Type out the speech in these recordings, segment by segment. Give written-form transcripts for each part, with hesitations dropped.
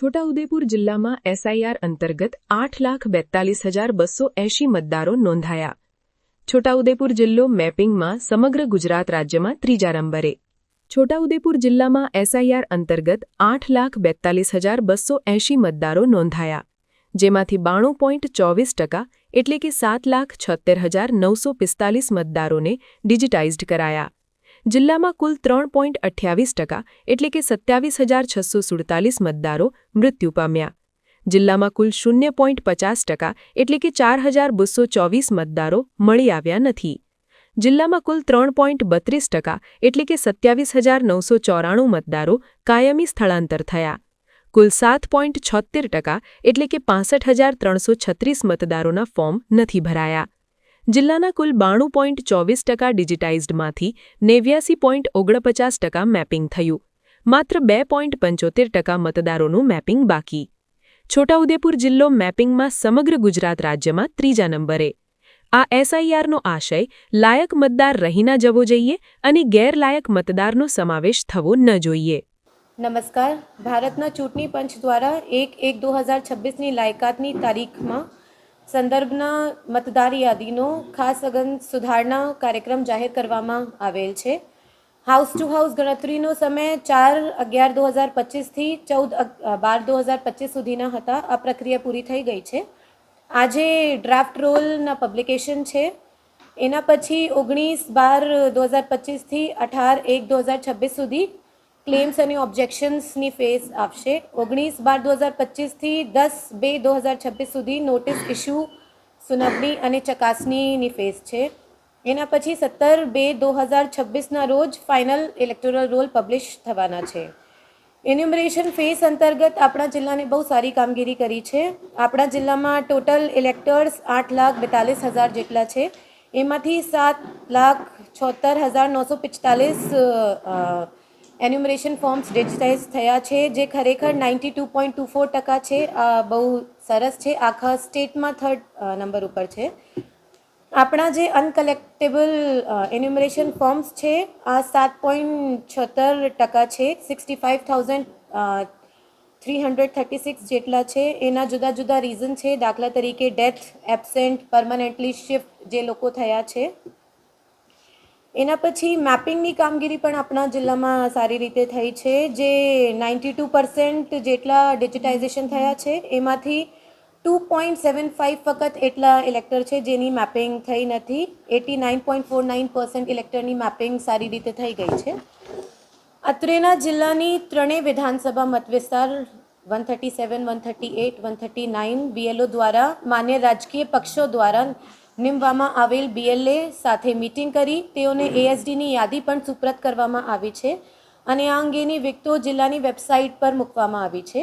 છોટાઉદેપુર જિલ્લામાં એસઆઈઆર અંતર્ગત 8,42,280 મતદારો નોંધાયા. છોટાઉદેપુર જિલ્લો મેપિંગમાં સમગ્ર ગુજરાત રાજ્યમાં ત્રીજા નંબરે. છોટાઉદેપુર જિલ્લામાં એસઆઈઆર અંતર્ગત 8,42,280 મતદારો નોંધાયા, જેમાંથી 92.24% એટલે કે 7,76,945 મતદારોને ડિજિટાઇઝડ કરાયા. જિલ્લામાં કુલ 3.28% એટલે કે 27,647 મતદારો મૃત્યુ પામ્યા. જિલ્લામાં કુલ 0.50% એટલે કે 4,224 મતદારો મળી આવ્યા નથી. જિલ્લામાં કુલ 3.32% એટલે કે 27,994 મતદારો કાયમી સ્થળાંતર થયા. કુલ 7.76% એટલે કે 65,336 મતદારોના ફોર્મ નથી ભરાયા. જિલ્લાના કુલ 92.24% ડિજિટાઇઝડમાંથી 89.49% મેપિંગ થયું. માત્ર 2.75% મતદારોનું મેપિંગ બાકી. છોટાઉદેપુર જિલ્લો મેપિંગમાં સમગ્ર ગુજરાત રાજ્યમાં ત્રીજા નંબરે. આ એસઆઈઆરનો આશય લાયક મતદાર રહી ન જવો જોઈએ અને ગેરલાયક મતદારનો સમાવેશ થવો ન જોઈએ. નમસ્કાર. ભારતના ચૂંટણી પંચ દ્વારા 1/1/2026ની લાયકાતની તારીખમાં સંદર્ભના મતદાર યાદીનો ખાસ સઘન સુધારણા કાર્યક્રમ જાહેર કરવામાં આવેલ છે. હાઉસ ટુ હાઉસ ગણતરીનો સમય 4/11/2025થી 14/12/2025 સુધીના હતા. આ પ્રક્રિયા પૂરી થઈ ગઈ છે. આજે ડ્રાફ્ટ રોલના પબ્લિકેશન છે. એના પછી 19/12/2025થી 18/1/2026 સુધી ક્લેમ્સ અને ઓબ્જેક્શન્સની ફેઝ આવશે. 19/12/2025થી 10/2/2026 સુધી નોટિસ ઇસ્યુ, સુનાવણી અને ચકાસણીની ફેઝ છે. એના પછી 17/2/2026ના રોજ ફાઇનલ ઇલેક્ટોરલ રોલ પબ્લિશ થવાના છે. એન્યુમરેશન ફેઝ અંતર્ગત આપણા જિલ્લાને બહુ સારી કામગીરી કરી છે. આપણા જિલ્લામાં ટોટલ ઇલેક્ટર્સ 8,42,000 જેટલા છે. એમાંથી 7,76,945 એન્યુમરેશન ફોર્મ્સ ડિજિટાઇઝ થયા છે, જે ખરેખર 92.24% છે. આ બહુ સરસ છે. આખા સ્ટેટમાં 3rd નંબર ઉપર છે. આપણા જે અનકલેક્ટેબલ એન્યુમરેશન ફોર્મ્સ છે આ 7.76% છે. 65,336 જેટલા છે. એના જુદા જુદા રીઝન છે. દાખલા તરીકે ડેથ, એબસેન્ટ, પરમનન્ટલી શિફ્ટ જે લોકો થયા છે. એના પછી મેપિંગની કામગીરી પણ આપણા જિલ્લામાં સારી રીતે થઈ છે, જે 92% જેટલા ડિજિટાઇઝેશન થયા છે. એમાંથી 2.75 ફક્ત એટલા ઇલેક્ટર છે જેની મેપિંગ થઈ નથી. 89.49% ઇલેક્ટરની મેપિંગ સારી રીતે થઈ ગઈ છે. અત્રેના જિલ્લાની ત્રણેય વિધાનસભા મતવિસ્તાર 137, 138, 139 બીએલઓ દ્વારા માન્ય રાજકીય પક્ષો દ્વારા નિમવામાં આવેલ બીએલએ સાથે મીટિંગ કરી તેઓને એએસડીની યાદી પણ સુપ્રત કરવામાં આવી છે અને આ અંગેની વિગતો જિલ્લાની વેબસાઇટ પર મૂકવામાં આવી છે.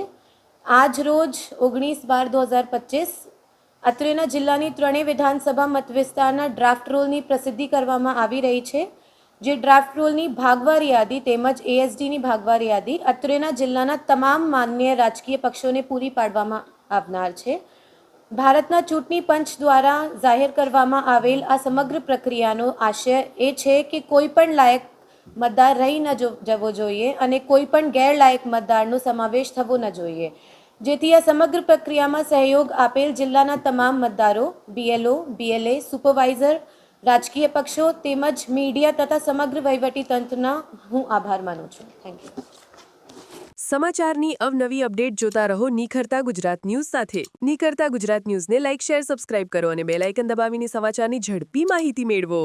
આજ રોજ 19/12/2025 અત્રેના જિલ્લાની ત્રણેય વિધાનસભા મતવિસ્તારના ડ્રાફ્ટ રોલની પ્રસિદ્ધિ કરવામાં આવી રહી છે, જે ડ્રાફ્ટ રોલની ભાગવાર યાદી તેમજ એએસડીની ભાગવાર યાદી અત્રેના જિલ્લાના તમામ માન્ય રાજકીય પક્ષોને પૂરી પાડવામાં આવનાર છે. ભારતના ચૂંટણી પંચ દ્વારા જાહેર કરવામાં આવેલ આ સમગ્ર પ્રક્રિયાનો આશય એ છે કે કોઈ પણ લાયક મતદાર રહી ન જવો જોઈએ અને કોઈ પણ ગેરલાયક મતદારનો સમાવેશ થવો ન જોઈએ, જેથી આ સમગ્ર પ્રક્રિયામાં સહયોગ આપેલ જિલ્લાના તમામ મતદારો, બીએલઓ, બીએલએ, સુપરવાઇઝર, રાજકીય પક્ષો તેમજ મીડિયા તથા સમગ્ર વહીવટીતંત્રના હું આભાર માનું છું. Thank you. સમાચારની અવનવી અપડેટ જોતા રહો નિખરતા ગુજરાત ન્યૂઝ સાથે. નિખરતા ગુજરાત ન્યૂઝને લાઇક, શેર, સબસ્ક્રાઇબ કરો અને બેલ આઇકન દબાવીને સમાચારની ઝડપી માહિતી મેળવો.